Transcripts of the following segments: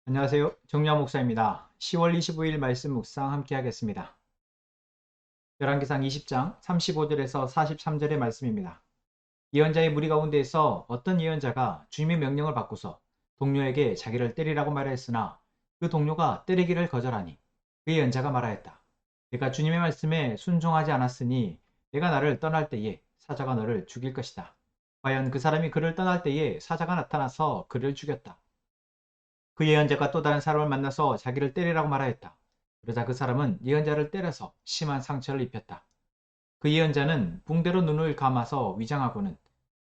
안녕하세요. 정유한 목사입니다. 10월 25일 말씀 묵상 함께 하겠습니다. 열왕기상 20장 35절에서 43절의 말씀입니다. 예언자의 무리 가운데에서 어떤 예언자가 주님의 명령을 받고서 동료에게 자기를 때리라고 말하였으나 그 동료가 때리기를 거절하니 그 예언자가 말하였다. 내가 주님의 말씀에 순종하지 않았으니 내가 나를 떠날 때에 사자가 너를 죽일 것이다. 과연 그 사람이 그를 떠날 때에 사자가 나타나서 그를 죽였다. 그 예언자가 또 다른 사람을 만나서 자기를 때리라고 말하였다. 그러자 그 사람은 예언자를 때려서 심한 상처를 입혔다. 그 예언자는 붕대로 눈을 감아서 위장하고는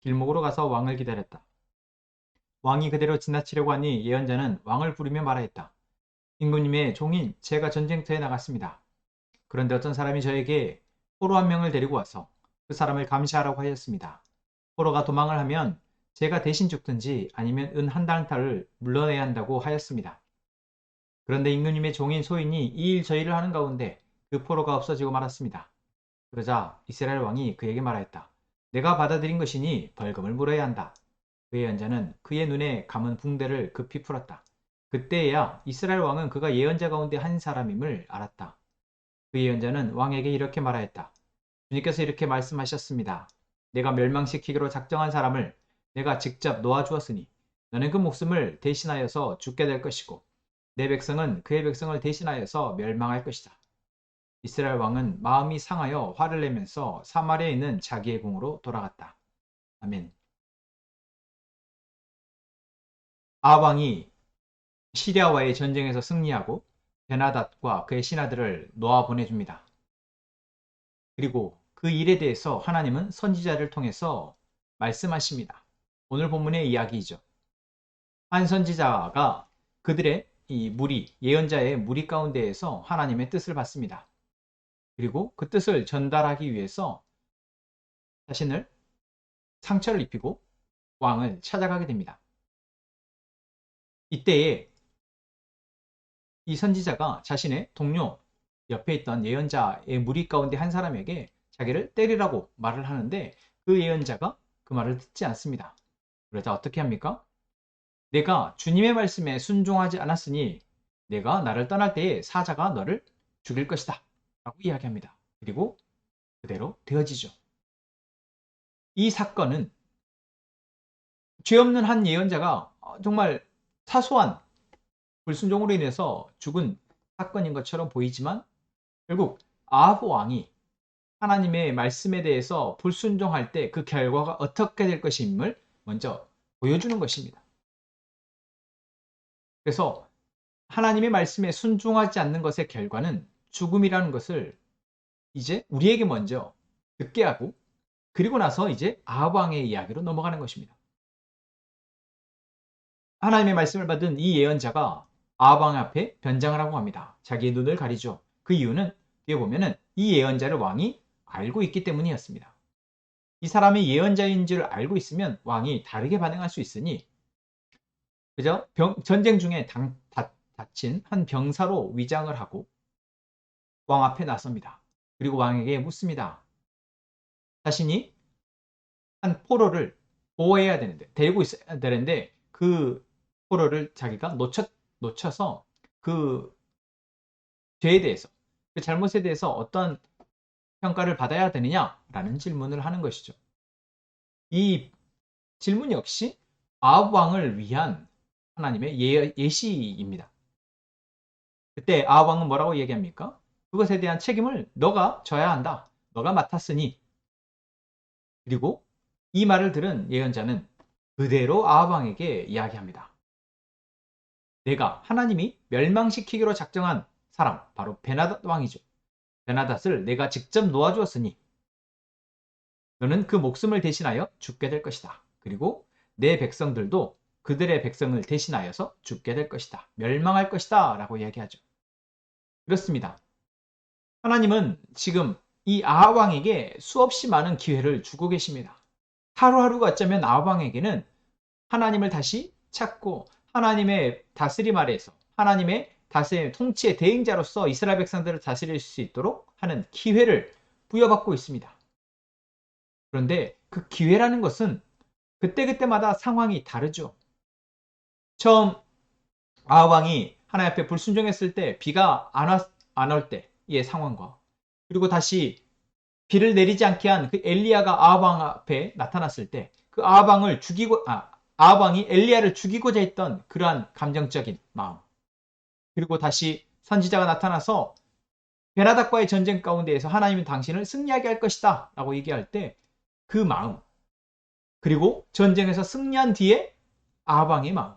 길목으로 가서 왕을 기다렸다. 왕이 그대로 지나치려고 하니 예언자는 왕을 부르며 말하였다. 임금님의 종인 제가 전쟁터에 나갔습니다. 그런데 어떤 사람이 저에게 포로 한 명을 데리고 와서 그 사람을 감시하라고 하였습니다. 포로가 도망을 하면 제가 대신 죽든지 아니면 은 한 달러를 물러내야 한다고 하였습니다. 그런데 임금님의 종인 소인이 이 일 저 일을 하는 가운데 그 포로가 없어지고 말았습니다. 그러자 이스라엘 왕이 그에게 말하였다. 내가 받아들인 것이니 벌금을 물어야 한다. 그의 연자는 그의 눈에 감은 붕대를 급히 풀었다. 그때야 이스라엘 왕은 그가 예언자 가운데 한 사람임을 알았다. 그 예언자는 왕에게 이렇게 말하였다. 주님께서 이렇게 말씀하셨습니다. 내가 멸망시키기로 작정한 사람을 내가 직접 놓아주었으니 너는 그 목숨을 대신하여서 죽게 될 것이고 내 백성은 그의 백성을 대신하여서 멸망할 것이다. 이스라엘 왕은 마음이 상하여 화를 내면서 사마리아에 있는 자기의 궁으로 돌아갔다. 아멘. 아합 왕이 시리아와의 전쟁에서 승리하고 베나닷과 그의 신하들을 놓아 보내줍니다. 그리고 그 일에 대해서 하나님은 선지자를 통해서 말씀하십니다. 오늘 본문의 이야기이죠. 한 선지자가 그들의 이 무리, 예언자의 무리 가운데에서 하나님의 뜻을 받습니다. 그리고 그 뜻을 전달하기 위해서 자신을 상처를 입히고 왕을 찾아가게 됩니다. 이때에 이 선지자가 자신의 동료 옆에 있던 예언자의 무리 가운데 한 사람에게 자기를 때리라고 말을 하는데 그 예언자가 그 말을 듣지 않습니다. 그러자 어떻게 합니까? 내가 주님의 말씀에 순종하지 않았으니 내가 나를 떠날 때에 사자가 너를 죽일 것이다. 라고 이야기합니다. 그리고 그대로 되어지죠. 이 사건은 죄 없는 한 예언자가 정말 사소한 불순종으로 인해서 죽은 사건인 것처럼 보이지만 결국 아합 왕이 하나님의 말씀에 대해서 불순종할 때 그 결과가 어떻게 될 것임을 먼저 보여주는 것입니다. 그래서 하나님의 말씀에 순종하지 않는 것의 결과는 죽음이라는 것을 이제 우리에게 먼저 듣게 하고 그리고 나서 이제 아합 왕의 이야기로 넘어가는 것입니다. 하나님의 말씀을 받은 이 예언자가 아합 왕 앞에 변장을 하고 합니다. 자기의 눈을 가리죠. 그 이유는 뒤에 보면은 이 예언자를 왕이 알고 있기 때문이었습니다. 이 사람이 예언자인 줄 알고 있으면 왕이 다르게 반응할 수 있으니 그저 전쟁 중에 다친 한 병사로 위장을 하고 왕 앞에 나섭니다. 그리고 왕에게 묻습니다. 자신이 한 포로를 보호해야 되는데 데리고 있어야 되는데 그 포로를 자기가 놓쳐서 그 죄에 대해서 그 잘못에 대해서 어떤 평가를 받아야 되느냐라는 질문을 하는 것이죠. 이 질문 역시 아합 왕을 위한 하나님의 예시입니다. 그때 아합 왕은 뭐라고 얘기합니까? 그것에 대한 책임을 너가 져야 한다. 너가 맡았으니. 그리고 이 말을 들은 예언자는 그대로 아합 왕에게 이야기합니다. 내가 하나님이 멸망시키기로 작정한 사람, 바로 베나닷 왕이죠. 베나닷을 내가 직접 놓아주었으니 너는 그 목숨을 대신하여 죽게 될 것이다. 그리고 내 백성들도 그들의 백성을 대신하여서 죽게 될 것이다. 멸망할 것이다. 라고 이야기하죠. 그렇습니다. 하나님은 지금 이 아합 왕에게 수없이 많은 기회를 주고 계십니다. 하루하루가 어쩌면 아합 왕에게는 하나님을 다시 찾고 하나님의 다스림 아래에서 하나님의 다스림 통치의 대행자로서 이스라엘 백성들을 다스릴 수 있도록 하는 기회를 부여받고 있습니다. 그런데 그 기회라는 것은 그때그때마다 상황이 다르죠. 처음 아합 왕이 하나님 앞에 불순종했을 때 비가 안 올 때의 상황과 그리고 다시 비를 내리지 않게 한 그 엘리야가 아합 왕 앞에 나타났을 때 그 아합 왕을 죽이고 아합 왕이 엘리야를 죽이고자 했던 그러한 감정적인 마음 그리고 다시 선지자가 나타나서 베나닥과의 전쟁 가운데에서 하나님은 당신을 승리하게 할 것이다 라고 얘기할 때 그 마음 그리고 전쟁에서 승리한 뒤에 아합 왕의 마음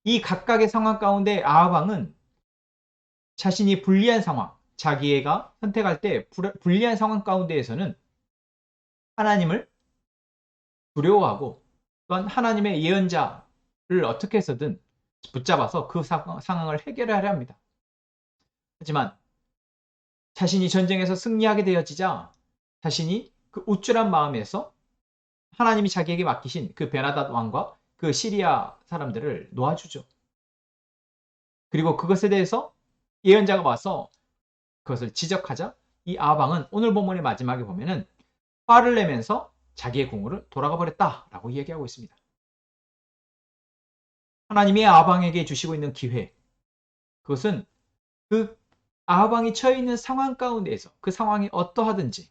이 각각의 상황 가운데 아합 왕은 자신이 불리한 상황 자기가 선택할 때 불리한 상황 가운데에서는 하나님을 두려워하고 또한 하나님의 예언자를 어떻게 해서든 붙잡아서 그 상황을 해결하려 합니다. 하지만 자신이 전쟁에서 승리하게 되어지자 자신이 그 우쭐한 마음에서 하나님이 자기에게 맡기신 그 베나닷 왕과 그 시리아 사람들을 놓아주죠. 그리고 그것에 대해서 예언자가 와서 그것을 지적하자 이 아합 왕은 오늘 본문의 마지막에 보면은 화를 내면서 자기의 궁으로 돌아가 버렸다라고 이야기하고 있습니다. 하나님이 아합 왕에게 주시고 있는 기회 그것은 그 아합 왕이 처해 있는 상황 가운데에서 그 상황이 어떠하든지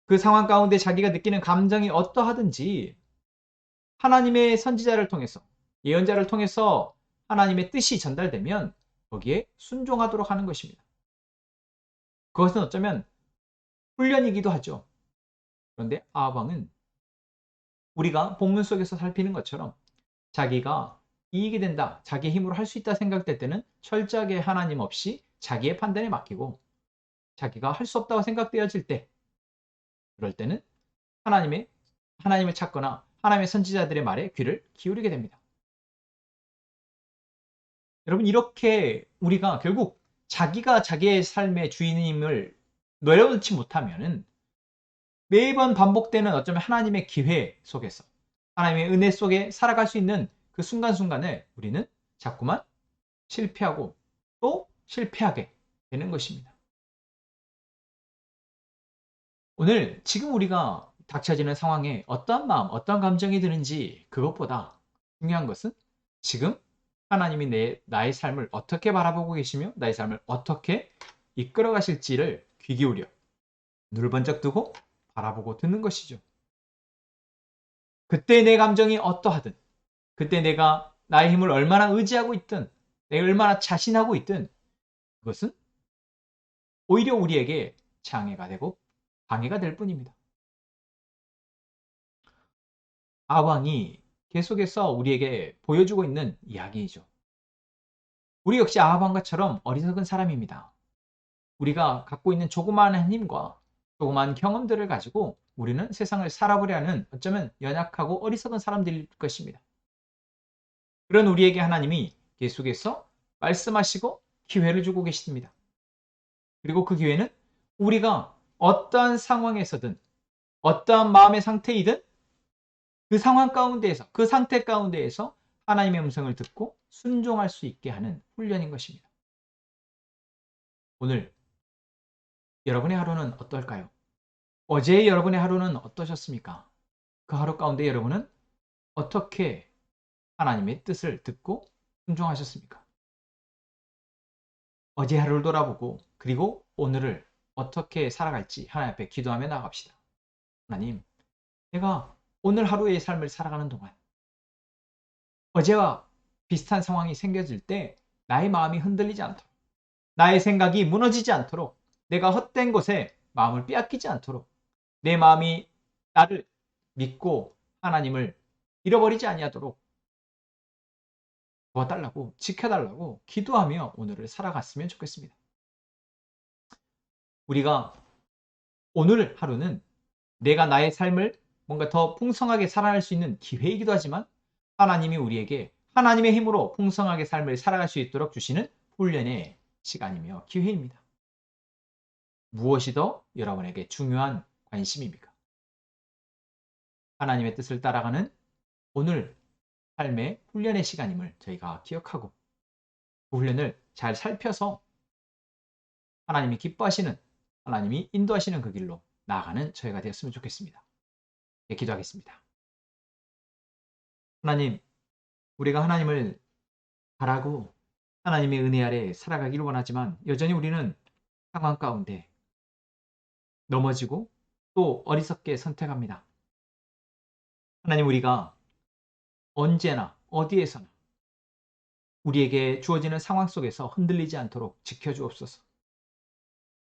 그 상황 가운데 자기가 느끼는 감정이 어떠하든지 하나님의 선지자를 통해서 예언자를 통해서 하나님의 뜻이 전달되면 거기에 순종하도록 하는 것입니다. 그것은 어쩌면 훈련이기도 하죠. 그런데 아합 왕은 우리가 본문 속에서 살피는 것처럼 자기가 이익이 된다, 자기의 힘으로 할 수 있다 생각될 때는 철저하게 하나님 없이 자기의 판단에 맡기고 자기가 할 수 없다고 생각되어질 때 그럴 때는 하나님을 찾거나 하나님의 선지자들의 말에 귀를 기울이게 됩니다. 여러분 이렇게 우리가 결국 자기가 자기의 삶의 주인임을 내려놓지 못하면은 매번 반복되는 어쩌면 하나님의 기회 속에서 하나님의 은혜 속에 살아갈 수 있는 그 순간순간에 우리는 자꾸만 실패하고 또 실패하게 되는 것입니다. 오늘 지금 우리가 닥쳐지는 상황에 어떠한 마음, 어떠한 감정이 드는지 그것보다 중요한 것은 지금 하나님이 나의 삶을 어떻게 바라보고 계시며 나의 삶을 어떻게 이끌어 가실지를 귀 기울여 눈을 번쩍 뜨고 바라보고 듣는 것이죠. 그때 내 감정이 어떠하든 그때 내가 나의 힘을 얼마나 의지하고 있든 내가 얼마나 자신하고 있든 그것은 오히려 우리에게 장애가 되고 방해가 될 뿐입니다. 아왕이 계속해서 우리에게 보여주고 있는 이야기이죠. 우리 역시 아합왕과처럼 어리석은 사람입니다. 우리가 갖고 있는 조그마한 힘과 조그마한 경험들을 가지고 우리는 세상을 살아보려 하는 어쩌면 연약하고 어리석은 사람들일 것입니다. 그런 우리에게 하나님이 계속해서 말씀하시고 기회를 주고 계십니다. 그리고 그 기회는 우리가 어떠한 상황에서든 어떠한 마음의 상태이든 그 상황 가운데에서 그 상태 가운데에서 하나님의 음성을 듣고 순종할 수 있게 하는 훈련인 것입니다. 오늘 여러분의 하루는 어떨까요? 어제 여러분의 하루는 어떠셨습니까? 그 하루 가운데 여러분은 어떻게 하나님의 뜻을 듣고 순종하셨습니까? 어제 하루를 돌아보고 그리고 오늘을 어떻게 살아갈지 하나님 앞에 기도하며 나갑시다. 하나님, 내가 오늘 하루의 삶을 살아가는 동안 어제와 비슷한 상황이 생겨질 때 나의 마음이 흔들리지 않도록 나의 생각이 무너지지 않도록 내가 헛된 곳에 마음을 빼앗기지 않도록 내 마음이 나를 믿고 하나님을 잃어버리지 아니하도록 도와달라고 지켜달라고 기도하며 오늘을 살아갔으면 좋겠습니다. 우리가 오늘 하루는 내가 나의 삶을 뭔가 더 풍성하게 살아갈 수 있는 기회이기도 하지만 하나님이 우리에게 하나님의 힘으로 풍성하게 삶을 살아갈 수 있도록 주시는 훈련의 시간이며 기회입니다. 무엇이 더 여러분에게 중요한 관심입니까? 하나님의 뜻을 따라가는 오늘 삶의 훈련의 시간임을 저희가 기억하고 그 훈련을 잘 살펴서 하나님이 기뻐하시는 하나님이 인도하시는 그 길로 나아가는 저희가 되었으면 좋겠습니다. 네, 기도하겠습니다. 하나님, 우리가 하나님을 바라고 하나님의 은혜 아래 살아가기를 원하지만 여전히 우리는 상황 가운데 넘어지고 또 어리석게 선택합니다. 하나님, 우리가 언제나 어디에서나 우리에게 주어지는 상황 속에서 흔들리지 않도록 지켜주옵소서.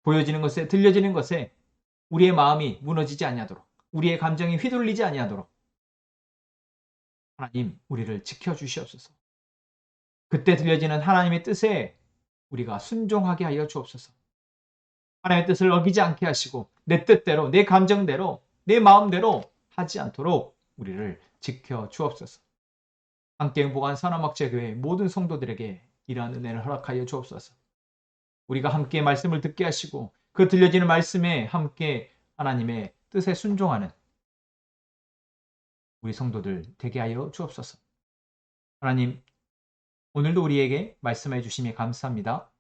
보여지는 것에, 들려지는 것에 우리의 마음이 무너지지 아니하도록, 우리의 감정이 휘둘리지 아니하도록 하나님, 우리를 지켜주시옵소서. 그때 들려지는 하나님의 뜻에 우리가 순종하게 하여 주옵소서. 하나님의 뜻을 어기지 않게 하시고 내 뜻대로, 내 감정대로, 내 마음대로 하지 않도록 우리를 지켜주옵소서. 함께 행복한 선한목자교회 모든 성도들에게 이러한 은혜를 허락하여 주옵소서. 우리가 함께 말씀을 듣게 하시고 그 들려지는 말씀에 함께 하나님의 뜻에 순종하는 우리 성도들 되게 하여 주옵소서. 하나님, 오늘도 우리에게 말씀해 주심에 감사합니다.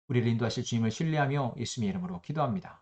우리를 인도하실 주님을 신뢰하며 예수님의 이름으로 기도합니다.